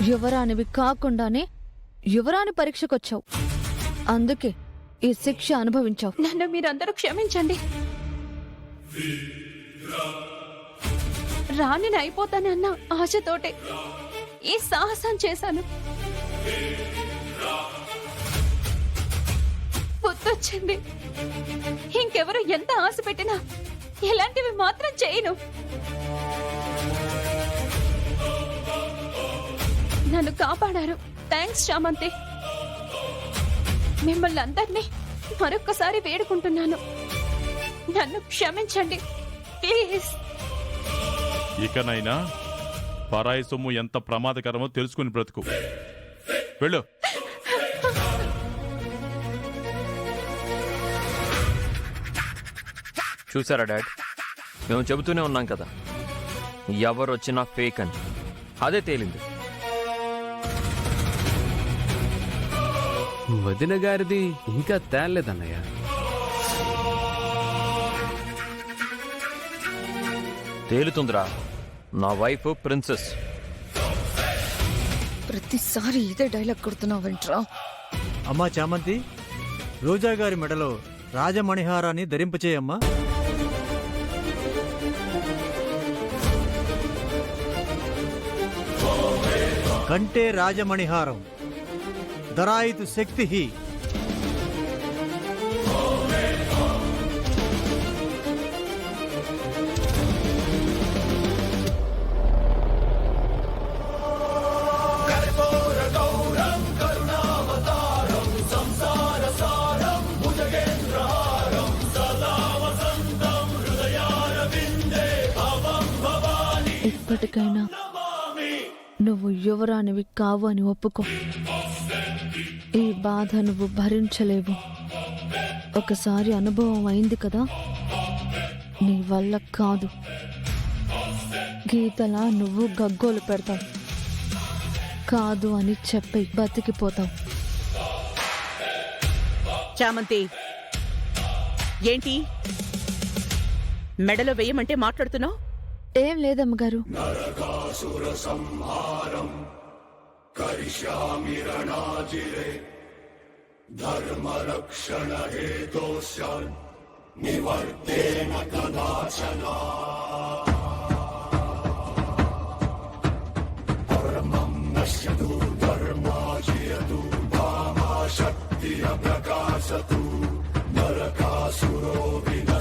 యువరానివి కాకుండానే యువరాని పరీక్షకొచ్చావు. అందుకే ఈ శిక్ష అనుభవించావు. నన్ను మీరందరూ క్షమించండి. రాణిని అయిపోతానన్న ఆశతోటే ఈ సాహసం చేశాను. గుర్తొచ్చింది, ఇంకెవరు ఎంత ఆశ పెట్టినా ఇలాంటివి మాత్రం చేయను. నన్ను కాపాడారు. థ్యాంక్స్ చామంతి. మిమ్మల్ని అందరినీ మరొక్కసారి వేడుకుంటున్నాను. నన్ను క్షమించండి ప్లీజ్. ఇకనైనా పరాయి సొమ్ము ఎంత ప్రమాదకరమో తెలుసుకుని బ్రతుకు. వెళ్ళు. చూసారా డాడ్, మేము చెబుతూనే ఉన్నాం కదా ఎవరు వచ్చినా ఫేక్ అని. అదే తేలింది. వదిన గారిది ఇంకా తేలేదన్నయ్య. తేలుతుందిరా. నా వైఫ్ ప్రిన్సెస్. ప్రతిసారి ఇదే డైలాగ్ కొడుతున్నావంట్రా. అమ్మా చామంతి, రోజా గారి మెడలో రాజమణిహారాన్ని ధరింపచేయమ్మా. కంటే రాజమణిహారం దరాయితు శక్తి. ఇప్పటికైనా నువ్వు యువరానివి కావు అని ఒప్పుకో. ఈ బాధ నువ్వు భరించలేవు. ఒకసారి అనుభవం అయింది కదా, నీ వల్ల కాదు. గీతలా నువ్వు గగ్గోలు పెడతావు. కాదు అని చెప్పి బతికిపోతావు. చామంతి, ఏంటి మెడలో వేయమంటే మాట్లాడుతున్నావు? ఏం లేదమ్మగారు. ప్రకాశతు నరకాసురో విన